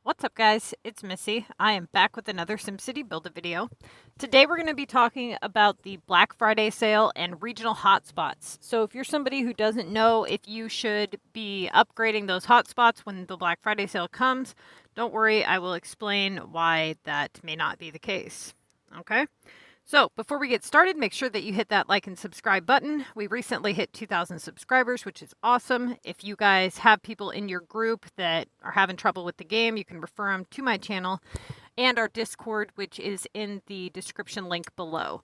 What's up guys, it's Missy. I am back with another SimCity Build-It video. Today we're going to be talking about the Black Friday sale and regional hotspots. So if you're somebody who doesn't know if you should be upgrading those hotspots when the Black Friday sale comes, don't worry, I will explain why that may not be the case. Okay? So before we get started, make sure that you hit that like and subscribe button. We recently hit 2,000 subscribers, which is awesome. If you guys have people in your group that are having trouble with the game, you can refer them to my channel and our Discord, which is in the description link below.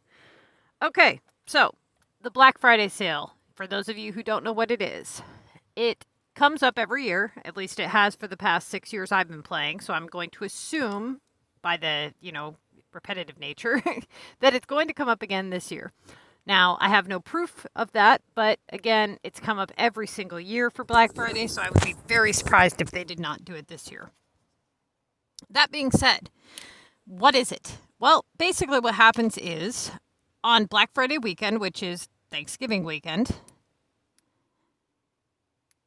Okay, so the Black Friday sale, for those of you who don't know what it is, it comes up every year. At least it has for the past 6 years I've been playing. So I'm going to assume by the, repetitive nature that it's going to come up again this year. Now, I have no proof of that, but again, it's come up every single year for Black Friday, so I would be very surprised if they did not do it this year. That being said, what is it? Well, basically what happens is on Black Friday weekend, which is Thanksgiving weekend,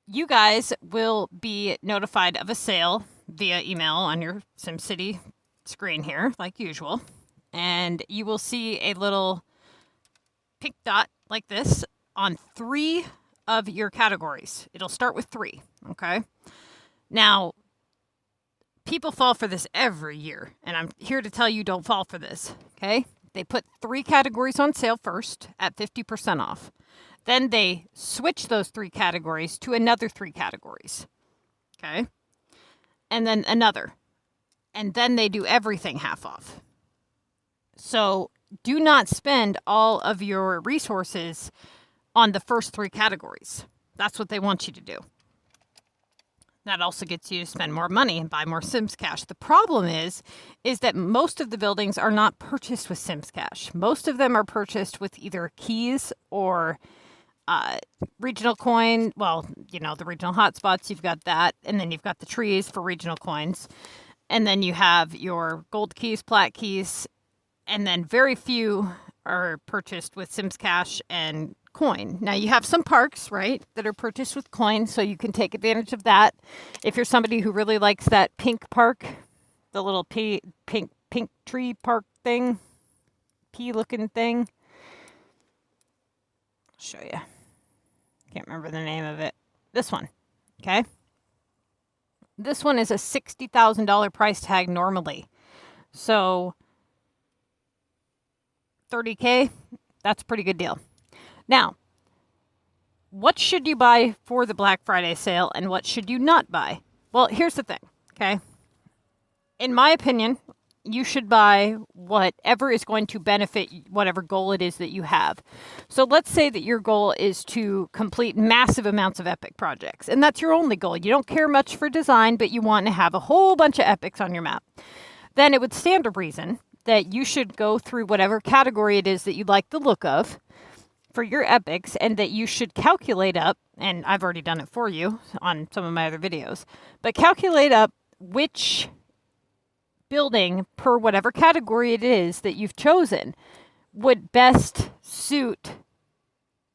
you guys will be notified of a sale via email on your SimCity screen here, like usual, and you will see a little pink dot like this on 3 of your categories. It'll start with 3, okay? Now, people fall for this every year, and I'm here to tell you don't fall for this, okay? They put 3 categories on sale first at 50% off. Then they switch those 3 categories to another 3 categories, okay? And then another. And then they do everything half off. So do not spend all of your resources on the first 3 categories. That's what they want you to do. That also gets you to spend more money and buy more SimsCash. The problem is that most of the buildings are not purchased with SimsCash. Most of them are purchased with either keys or regional coin. Well, the regional hotspots, you've got that. And then you've got the trees for regional coins. And then you have your gold keys, plat keys, and then very few are purchased with SimsCash and coin. Now you have some parks, right, that are purchased with coin, so you can take advantage of that. If you're somebody who really likes that pink park, the little pink tree park thing, pea-looking thing. I'll show you. Can't remember the name of it. This one, okay? This one is a $60,000 price tag normally. So $30K, that's a pretty good deal. Now, what should you buy for the Black Friday sale and what should you not buy? Well, here's the thing, okay? In my opinion, you should buy whatever is going to benefit whatever goal it is that you have. So let's say that your goal is to complete massive amounts of epic projects, and that's your only goal. You don't care much for design, but you want to have a whole bunch of epics on your map. Then it would stand to reason that you should go through whatever category it is that you like the look of for your epics, and that you should calculate up, and I've already done it for you on some of my other videos, but calculate up which building per whatever category it is that you've chosen would best suit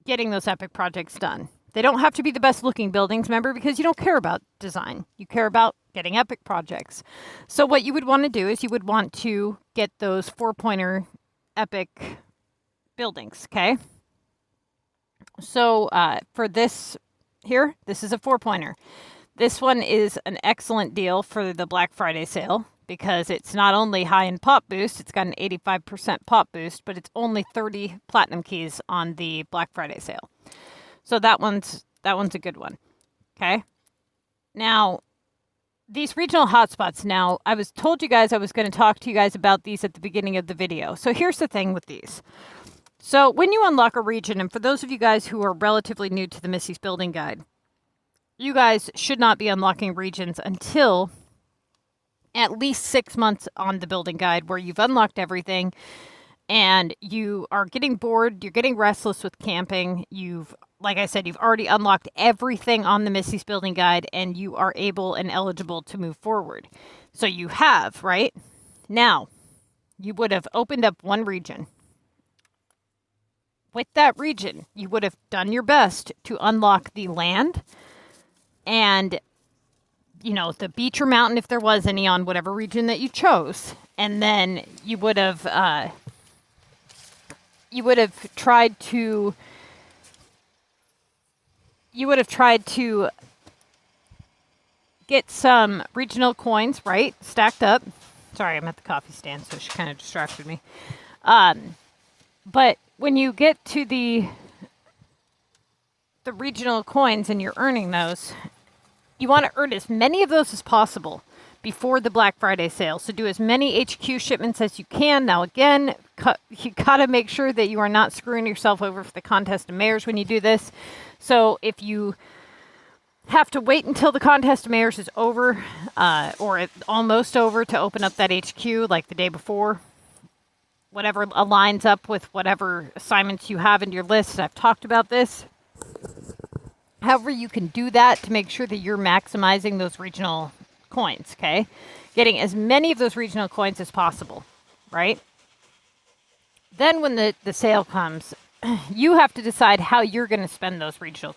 getting those epic projects done. They don't have to be the best looking buildings, remember, because you don't care about design. You care about getting epic projects. So what you would want to do is you would want to get those 4-pointer epic buildings, okay? So for this here, this is a 4-pointer. This one is an excellent deal for the Black Friday sale, because it's not only high in pop boost, it's got an 85% pop boost, but it's only 30 platinum keys on the Black Friday sale. So that one's a good one. Okay. Now, these regional hotspots. Now, I told you guys I was going to talk to you guys about these at the beginning of the video. So here's the thing with these. So when you unlock a region, and for those of you guys who are relatively new to the Missy's Building Guide, you guys should not be unlocking regions until at least 6 months on the building guide, where you've unlocked everything and you are getting bored, you're getting restless with camping. Like I said, you've already unlocked everything on the Missy's Building Guide, and you are able and eligible to move forward. So you have, right? Now, you would have opened up one region. With that region, you would have done your best to unlock the land and you know, the beach or mountain, if there was any, on whatever region that you chose. And then you would have tried to get some regional coins, right? Stacked up. Sorry, I'm at the coffee stand, so she kind of distracted me. But when you get to the regional coins and you're earning those, you want to earn as many of those as possible before the Black Friday sale. So do as many HQ shipments as you can. Now, again, you got to make sure that you are not screwing yourself over for the contest of mayors when you do this. So if you have to wait until the contest of mayors is over, or almost over, to open up that HQ, like the day before, whatever aligns up with whatever assignments you have in your list. I've talked about this. However, you can do that to make sure that you're maximizing those regional coins, okay? Getting as many of those regional coins as possible, right? Then when the sale comes, you have to decide how you're going to spend those regional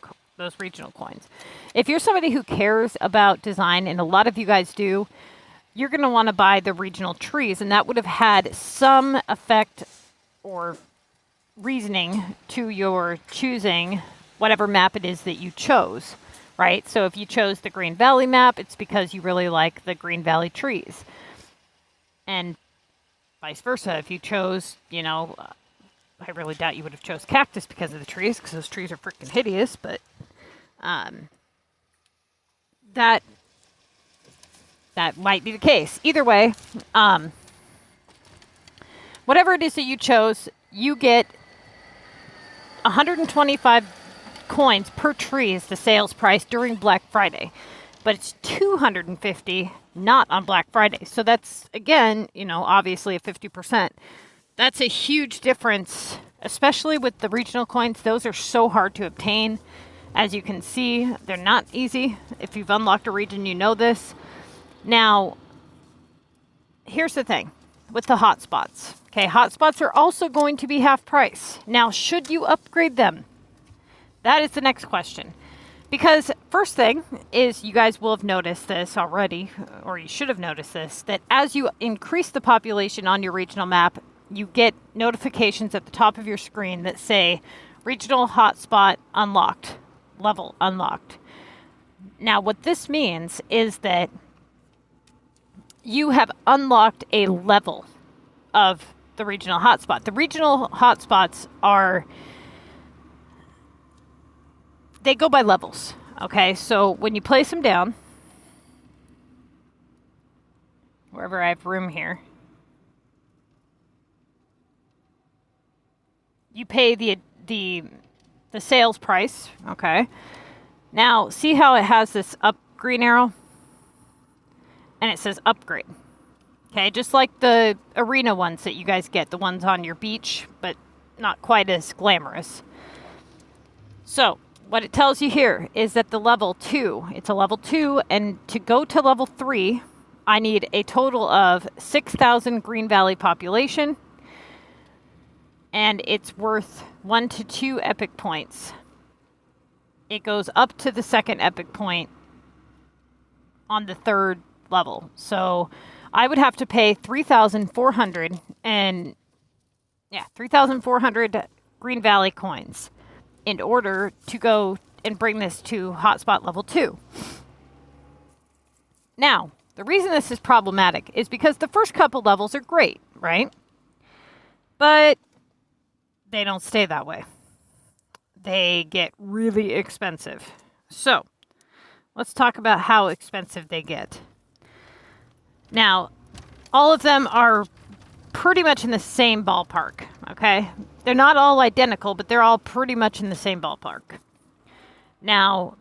coins. If you're somebody who cares about design, and a lot of you guys do, you're going to want to buy the regional trees, and that would have had some effect or reasoning to your choosing whatever map it is that you chose, right? So if you chose the Green Valley map, it's because you really like the Green Valley trees. And vice versa. If you chose, you know, I really doubt you would have chose cactus because of the trees, because those trees are freaking hideous, but that might be the case. Either way, whatever it is that you chose, you get 125 coins per tree is the sales price during Black Friday, but it's 250 not on Black Friday. So that's, again, you know, obviously a 50%. That's a huge difference, especially with the regional coins. Those are so hard to obtain. As you can see, they're not easy. If you've unlocked a region, you know this. Now, here's the thing with the hotspots. Okay, hotspots are also going to be half price. Now, should you upgrade them? That is the next question. Because first thing is, you guys will have noticed this already, or you should have noticed this, that as you increase the population on your regional map, you get notifications at the top of your screen that say regional hotspot unlocked, level unlocked. Now, what this means is that you have unlocked a level of the regional hotspot. The regional hotspots they go by levels, okay? So when you place them down, wherever I have room here, you pay the sales price, okay? Now, see how it has this up green arrow? And it says upgrade. Okay, just like the arena ones that you guys get, the ones on your beach, but not quite as glamorous. So, what it tells you here is that the level 2, it's a level 2, and to go to level 3, I need a total of 6,000 Green Valley population, and it's worth 1 to 2 epic points. It goes up to the second epic point on the third level. So I would have to pay 3,400 Green Valley coins in order to go and bring this to hotspot level 2. Now, the reason this is problematic is because the first couple levels are great, right? But they don't stay that way. They get really expensive. So, let's talk about how expensive they get. Now, all of them are pretty much in the same ballpark, okay? They're not all identical, but they're all pretty much in the same ballpark. Now,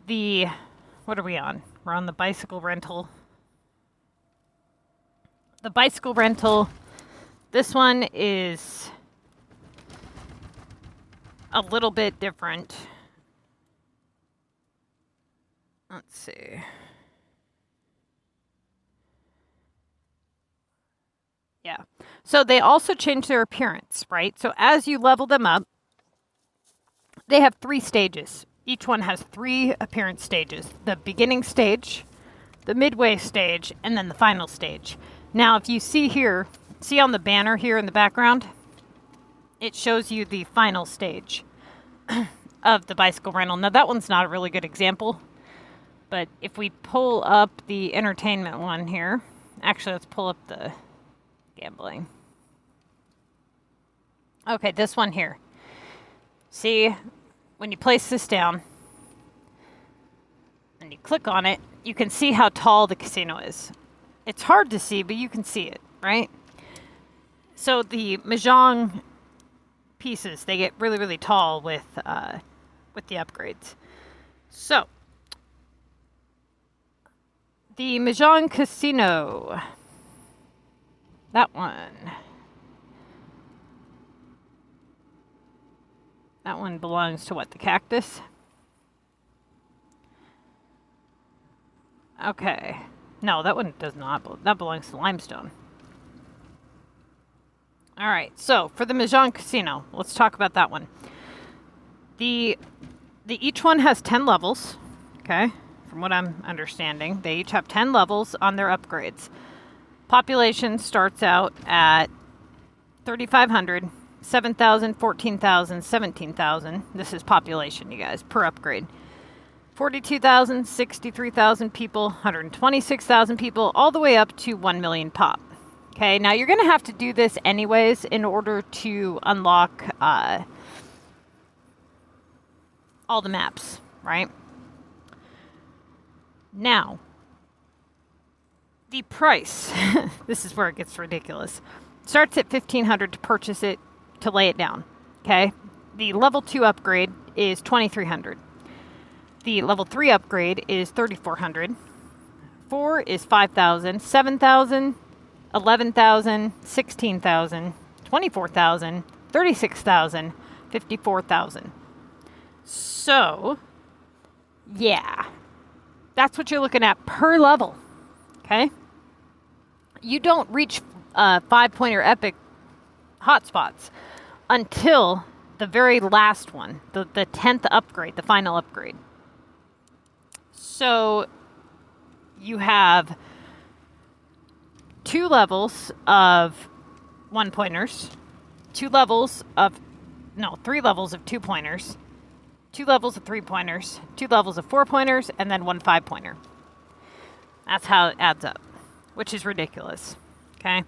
what are we on? We're on the bicycle rental. The bicycle rental, this one is a little bit different. Let's see. Yeah. So they also change their appearance, right? So as you level them up, they have 3 stages. Each one has 3 appearance stages. The beginning stage, the midway stage, and then the final stage. Now, if you see here, see on the banner here in the background, it shows you the final stage of the bicycle rental. Now, that one's not a really good example, but if we pull up the entertainment one here, actually, let's pull up the gambling. Okay, this one here. See, when you place this down and you click on it, you can see how tall the casino is. It's hard to see, but you can see it, right? So the mahjong pieces, they get really, really tall with the upgrades. So the mahjong casino, that one. That one belongs to what, the cactus? Okay. No, that one does not. That belongs to limestone. All right. So for the mahjong casino, let's talk about that one. The each one has 10 levels. Okay, from what I'm understanding, they each have 10 levels on their upgrades. Population starts out at 3,500, 7,000, 14,000, 17,000. This is population, you guys, per upgrade. 42,000, 63,000 people, 126,000 people, all the way up to 1 million pop. Okay, now you're going to have to do this anyways in order to unlock all the maps, right? Now, the price, this is where it gets ridiculous, starts at $1,500 to purchase it, to lay it down, okay? The level 2 upgrade is $2,300. The level 3 upgrade is $3,400. 4 is $5,000, 7,000, 11,000, 16,000, 24,000, 36,000, 54,000. So, yeah, that's what you're looking at per level, okay? You don't reach 5-pointer epic hotspots until the very last one, the 10th upgrade, the final upgrade. So you have 2 levels of 1-pointers, 3 levels of 2-pointers, 2 levels of 3-pointers, 2 levels of 4-pointers, and then 1 5-pointer. That's how it adds up, which is ridiculous. Okay.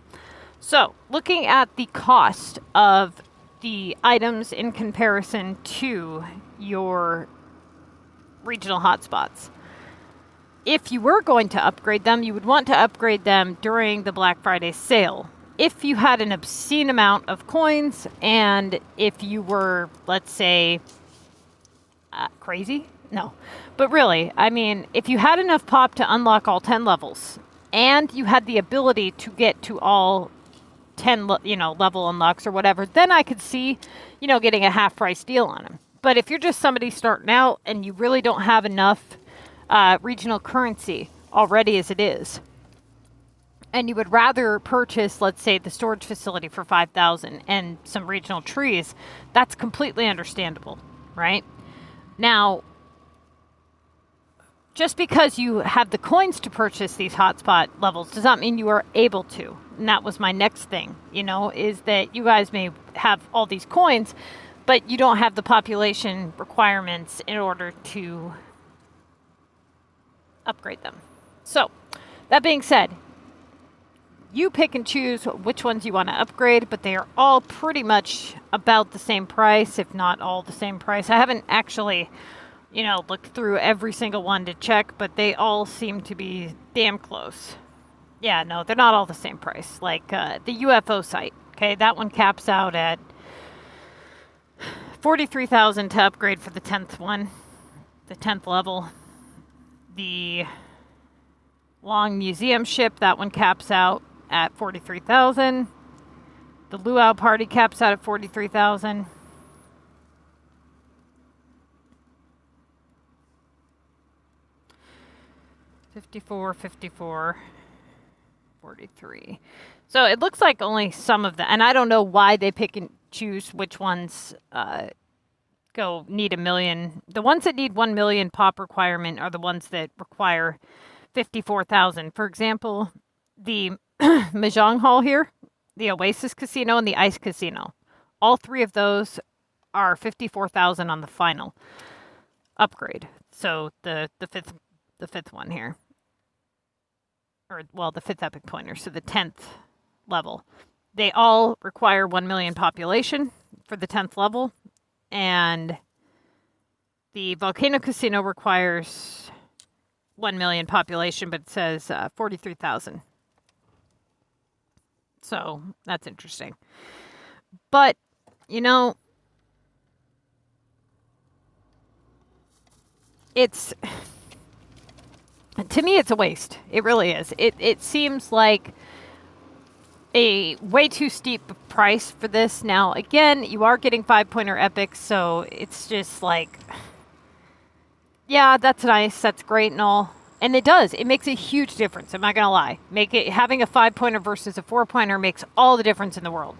So looking at the cost of the items in comparison to your regional hotspots. If you were going to upgrade them, you would want to upgrade them during the Black Friday sale. If you had an obscene amount of coins and if you were, let's say, crazy? No. But really, I mean, if you had enough pop to unlock all 10 levels and you had the ability to get to all 10, level unlocks or whatever, then I could see, getting a half price deal on them. But if you're just somebody starting out and you really don't have enough regional currency already as it is, and you would rather purchase, let's say, the storage facility for 5,000 and some regional trees, that's completely understandable, right? Now, just because you have the coins to purchase these hotspot levels does not mean you are able to. And that was my next thing, is that you guys may have all these coins, but you don't have the population requirements in order to upgrade them. So, that being said, you pick and choose which ones you want to upgrade, but they are all pretty much about the same price, if not all the same price. I haven't actually, looked through every single one to check, but they all seem to be damn close. Yeah, no, they're not all the same price. Like the UFO site, okay, that one caps out at 43,000 to upgrade for the 10th one, the 10th level. The long museum ship, that one caps out at 43,000. The luau party caps out at 43,000. $54, $54, $43. So it looks like only some of them, and I don't know why they pick and choose which ones need 1 million. The ones that need 1 million pop requirement are the ones that require 54,000. For example, the Mahjong Hall here, the Oasis Casino, and the Ice Casino. All three of those are 54,000 on the final upgrade. So the fifth one here, or well, the fifth epic pointer. So the 10th level. They all require 1 million population for the 10th level, and the Volcano Casino requires 1 million population, but it says 43,000. So that's interesting. But, you know, it's, to me, it's a waste. It really is. It seems like a way too steep price for this. Now, again, you are getting 5-pointer epics, so it's just like, yeah, that's nice. That's great and all. And it does. It makes a huge difference. I'm not going to lie. Having a 5-pointer versus a 4-pointer makes all the difference in the world.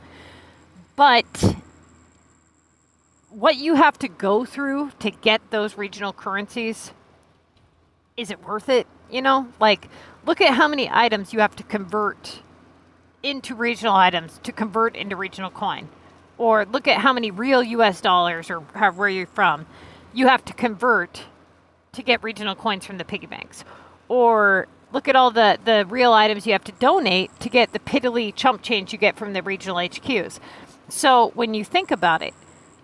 But what you have to go through to get those regional currencies, is it worth it? You know, like, look at how many items you have to convert into regional items to convert into regional coin. Or look at how many real US dollars, or where you're from, you have to convert to get regional coins from the piggy banks. Or look at all the real items you have to donate to get the piddly chump change you get from the regional HQs. So when you think about it,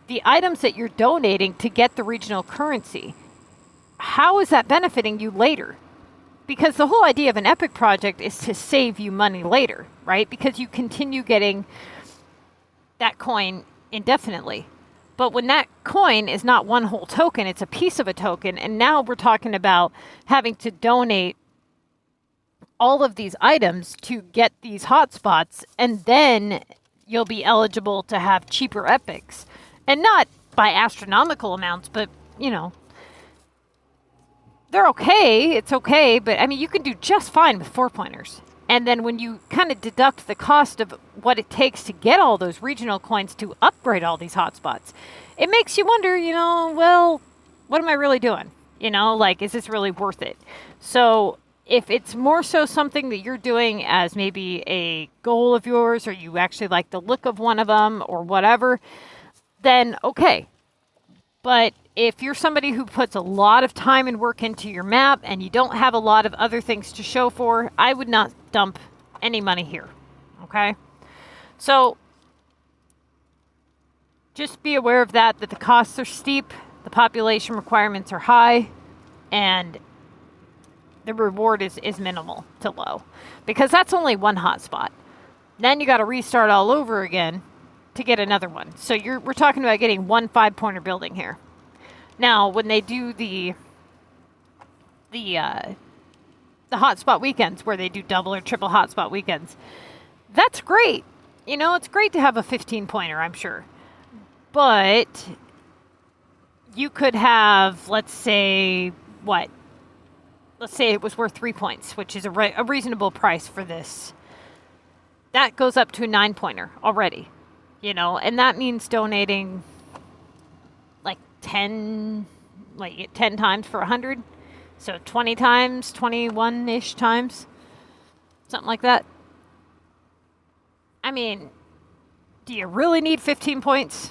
the items that you're donating to get the regional currency, how is that benefiting you later? Because the whole idea of an epic project is to save you money later, right? Because you continue getting that coin indefinitely. But when that coin is not one whole token, it's a piece of a token. And now we're talking about having to donate all of these items to get these hotspots. And then you'll be eligible to have cheaper epics. And not by astronomical amounts, but, you know, they're okay. It's okay. But, I mean, you can do just fine with 4-pointers. And then when you kind of deduct the cost of what it takes to get all those regional coins to upgrade all these hotspots, it makes you wonder, you know, well, what am I really doing? You know, like, is this really worth it? So if it's more so something that you're doing as maybe a goal of yours, or you actually like the look of one of them or whatever, then okay. But if you're somebody who puts a lot of time and work into your map and you don't have a lot of other things to show for, I would not dump any money here. Okay? So just be aware of that the costs are steep, the population requirements are high, and the reward is minimal to low. Because that's only one hotspot. Then you got to restart all over again to get another one. So we're talking about getting one 5-pointer building here. Now, when they do the hotspot weekends, where they do double or triple hotspot weekends, that's great. You know, it's great to have a 15-pointer, I'm sure. But you could have, let's say it was worth 3 points, which is a reasonable price for this. That goes up to a 9-pointer already, you know, and that means donating like 10 times for 100. So 20 times, 21-ish times, something like that. I mean, do you really need 15 points?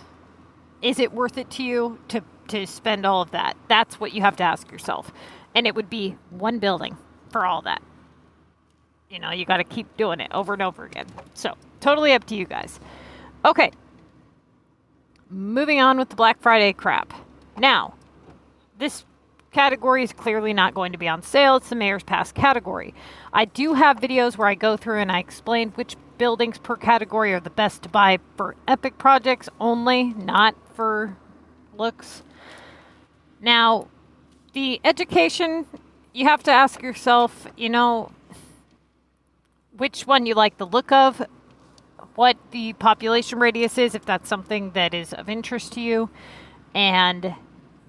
Is it worth it to you to spend all of that? That's what you have to ask yourself. And it would be one building for all that. You know, you got to keep doing it over and over again. So, totally up to you guys. Okay. Moving on with the Black Friday crap. Now, this category is clearly not going to be on sale. It's the Mayor's Pass category. I do have videos where I go through and I explain which buildings per category are the best to buy for epic projects only, not for looks. Now, the education, you have to ask yourself, you know, which one you like the look of, what the population radius is, if that's something that is of interest to you, and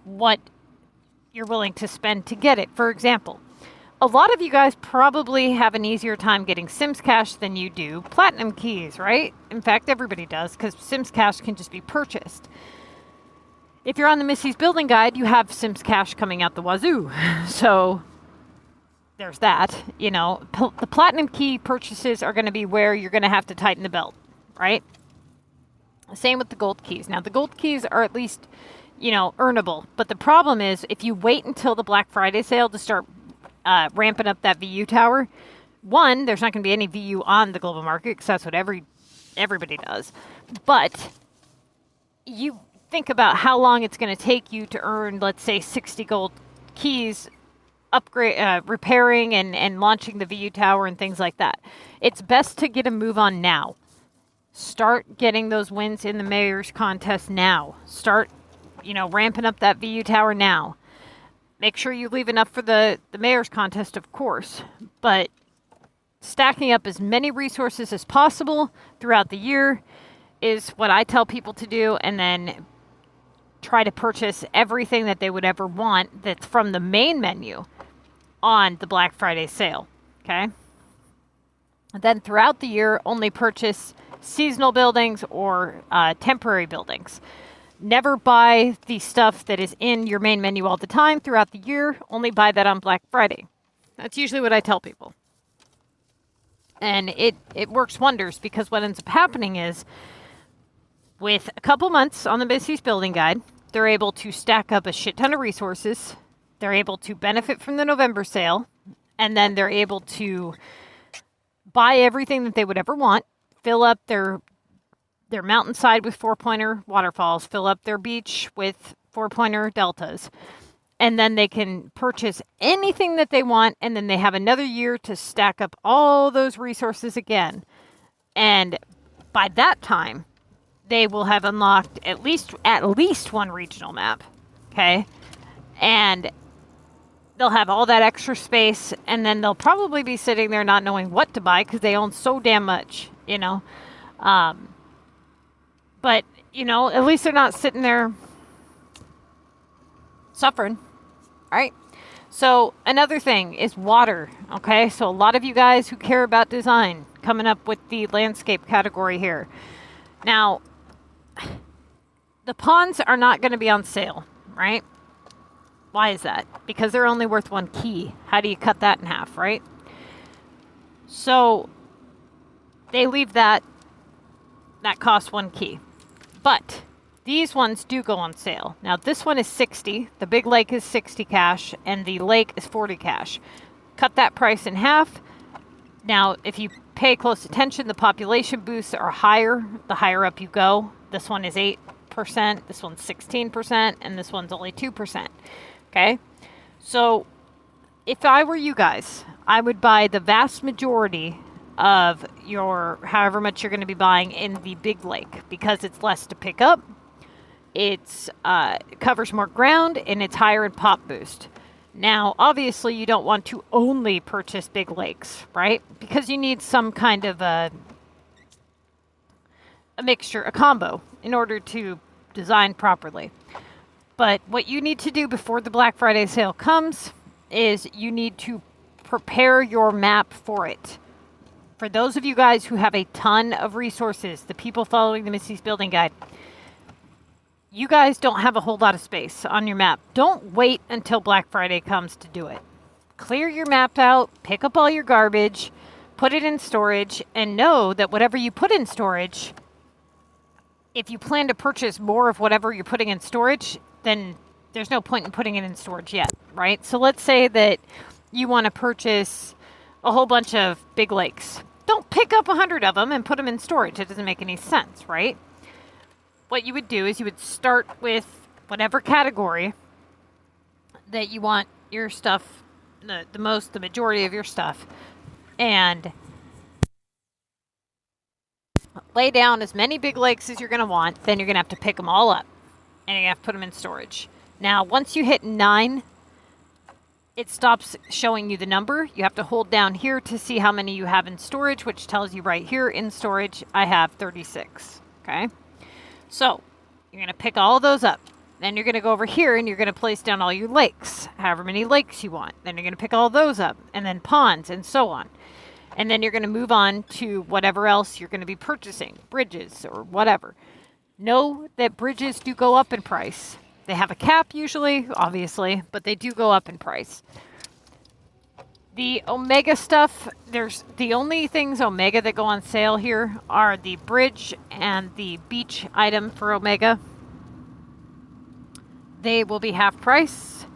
what you're willing to spend to get it. For example, a lot of you guys probably have an easier time getting SimsCash than you do Platinum keys, right? In fact, everybody does, because SimsCash can just be purchased. If you're on the Missy's Building Guide, you have SimsCash coming out the wazoo. So there's that. You know, the platinum key purchases are going to be where you're going to have to tighten the belt, right? Same with the gold keys. Now, the gold keys are at least, you know, earnable. But the problem is if you wait until the Black Friday sale to start ramping up that VU tower, one, there's not going to be any VU on the global market because that's what everybody does. But you think about how long it's going to take you to earn, let's say, 60 gold keys, repairing and launching the VU tower and things like that. It's best to get a move on now. Start getting those wins in the mayor's contest now. Start, you know, ramping up that VU tower now. Make sure you leave enough for the mayor's contest, of course, but stacking up as many resources as possible throughout the year is what I tell people to do, and then try to purchase everything that they would ever want that's from the main menu on the Black Friday sale, okay? And then throughout the year, only purchase seasonal buildings or temporary buildings. Never buy the stuff that is in your main menu all the time throughout the year. Only buy that on Black Friday. That's usually what I tell people. And it works wonders, because what ends up happening is with a couple months on the Missy's Building Guide, they're able to stack up a shit ton of resources. They're able to benefit from the November sale. And then they're able to buy everything that they would ever want, fill up their mountainside with 4-pointer waterfalls, fill up their beach with 4-pointer deltas, and then they can purchase anything that they want, and then they have another year to stack up all those resources again. And by that time, they will have unlocked at least one regional map, okay? And they'll have all that extra space, and then they'll probably be sitting there not knowing what to buy because they own so damn much, you know? But, you know, at least they're not sitting there suffering, right? So another thing is water, okay? So a lot of you guys who care about design coming up with the landscape category here. Now, the ponds are not going to be on sale, right? Why is that? Because they're only worth 1 key. How do you cut that in half, right? So they leave that costs 1 key. But these ones do go on sale. Now, this one is 60. The big lake is 60 cash, and the lake is 40 cash. Cut that price in half. Now, if you pay close attention, the population boosts are higher the higher up you go. This one is 8%, this one's 16%, and this one's only 2%. Okay? So, if I were you guys, I would buy the vast majority of your however much you're going to be buying in the big lake, because it's less to pick up, it covers more ground, and it's higher in pop boost. Now, obviously, you don't want to only purchase big lakes, right? Because you need some kind of a mixture, a combo, in order to design properly. But what you need to do before the Black Friday sale comes is you need to prepare your map for it. For those of you guys who have a ton of resources, the people following the Missy's Building Guide, you guys don't have a whole lot of space on your map. Don't wait until Black Friday comes to do it. Clear your map out, pick up all your garbage, put it in storage, and know that whatever you put in storage, if you plan to purchase more of whatever you're putting in storage, then there's no point in putting it in storage yet, right? So let's say that you want to purchase a whole bunch of big lakes. Don't pick up 100 of them and put them in storage. It doesn't make any sense, right? What you would do is you would start with whatever category that you want your stuff, the majority of your stuff, and lay down as many big lakes as you're going to want. Then you're going to have to pick them all up, and you're going to have to put them in storage. Now, once you hit 9, it stops showing you the number. You have to hold down here to see how many you have in storage, which tells you right here in storage, I have 36, okay? So, you're going to pick all those up. Then you're going to go over here and you're going to place down all your lakes, however many lakes you want. Then you're going to pick all those up, and then ponds, and so on. And then you're going to move on to whatever else you're going to be purchasing, bridges or whatever. Know that bridges do go up in price. They have a cap usually, obviously, but they do go up in price. The Omega stuff, there's the only things Omega that go on sale here are the bridge and the beach item for Omega. They will be half price,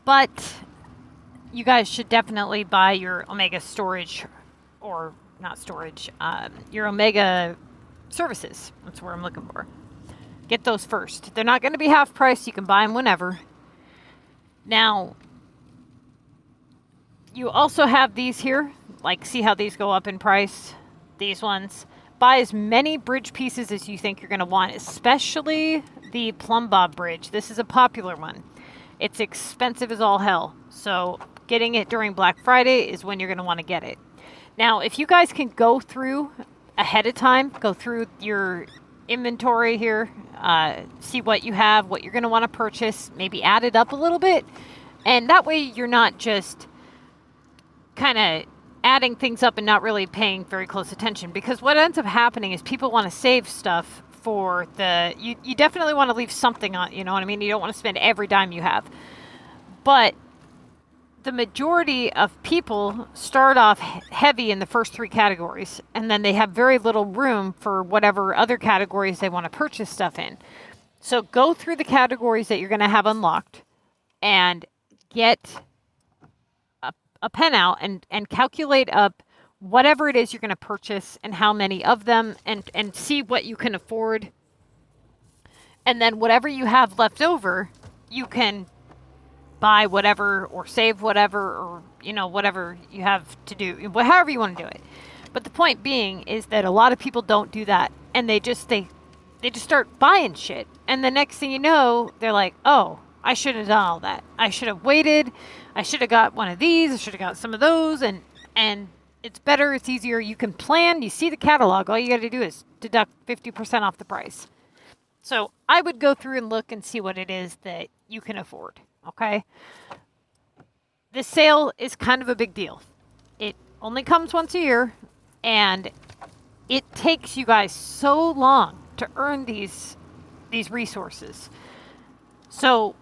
but you guys should definitely buy your Omega storage, or not storage, your Omega services. That's what I'm looking for. Get those first. They're not going to be half price. You can buy them whenever. Now, you also have these here. Like, see how these go up in price? These ones. Buy as many bridge pieces as you think you're going to want, especially the Plumb Bob bridge. This is a popular one. It's expensive as all hell. So getting it during Black Friday is when you're going to want to get it. Now, if you guys can go through ahead of time, go through your inventory here, see what you have, what you're going to want to purchase, maybe add it up a little bit. And that way you're not just kind of adding things up and not really paying very close attention, because what ends up happening is people want to save stuff for the, you definitely want to leave something on, you know what I mean? You don't want to spend every dime you have. But the majority of people start off heavy in the first 3 categories, and then they have very little room for whatever other categories they want to purchase stuff in. So go through the categories that you're going to have unlocked and get a pen out and calculate up whatever it is you're going to purchase and how many of them, and see what you can afford. And then whatever you have left over, you can buy whatever or save whatever, or, you know, whatever you have to do, however you want to do it. But the point being is that a lot of people don't do that, and they just start buying shit. And the next thing you know, they're like, oh, I should have done all that. I should have waited. I should have got one of these. I should have got some of those. And it's better. It's easier. You can plan. You see the catalog. All you got to do is deduct 50% off the price. So I would go through and look and see what it is that you can afford. Okay. This sale is kind of a big deal. It only comes once a year, and it takes you guys so long to earn these resources. So,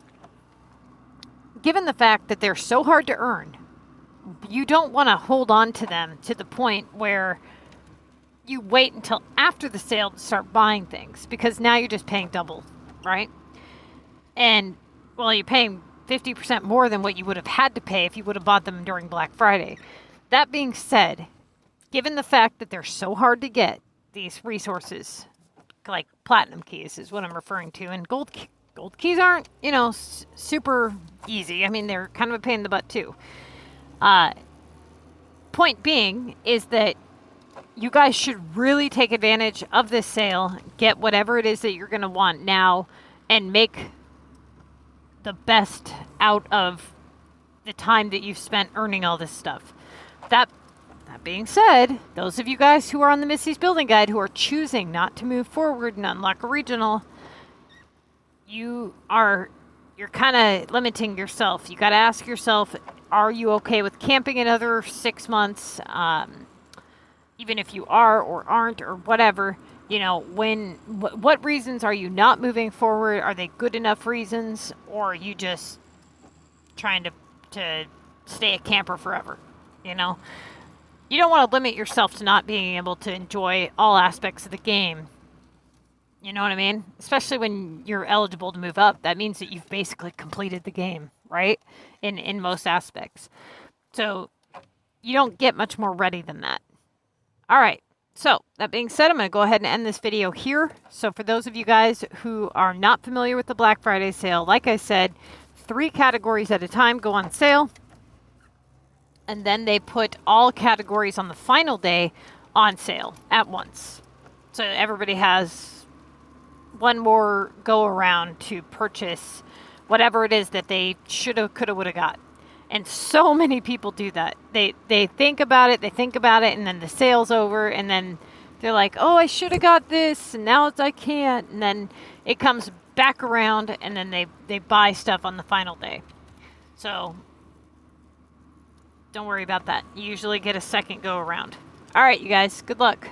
given the fact that they're so hard to earn, you don't want to hold on to them to the point where you wait until after the sale to start buying things, because now you're just paying double, right? And, well, you're paying 50% more than what you would have had to pay if you would have bought them during Black Friday. That being said, given the fact that they're so hard to get, these resources, like platinum keys is what I'm referring to, and gold keys aren't, you know, super easy. I mean, they're kind of a pain in the butt too. Point being is that you guys should really take advantage of this sale, get whatever it is that you're going to want now, and make the best out of the time that you've spent earning all this stuff. That being said, those of you guys who are on the Missy's Building Guide who are choosing not to move forward and unlock a regional, you're kind of limiting yourself. You got to ask yourself, are you okay with camping another 6 months? Even if you are or aren't or whatever, you know, what reasons are you not moving forward? Are they good enough reasons, or are you just trying to stay a camper forever? You know, you don't want to limit yourself to not being able to enjoy all aspects of the game. You know what I mean? Especially when you're eligible to move up. That means that you've basically completed the game, right? In most aspects. So you don't get much more ready than that. All right. So that being said, I'm going to go ahead and end this video here. So for those of you guys who are not familiar with the Black Friday sale, like I said, 3 categories at a time go on sale. And then they put all categories on the final day on sale at once. So everybody has one more go around to purchase whatever it is that they should have, could have, would have got. And so many people do that. They think about it, and then the sale's over, and then they're like, oh, I should have got this, and now I can't. And then it comes back around, and then they buy stuff on the final day. So don't worry about that. You usually get a second go around. All right, you guys, good luck.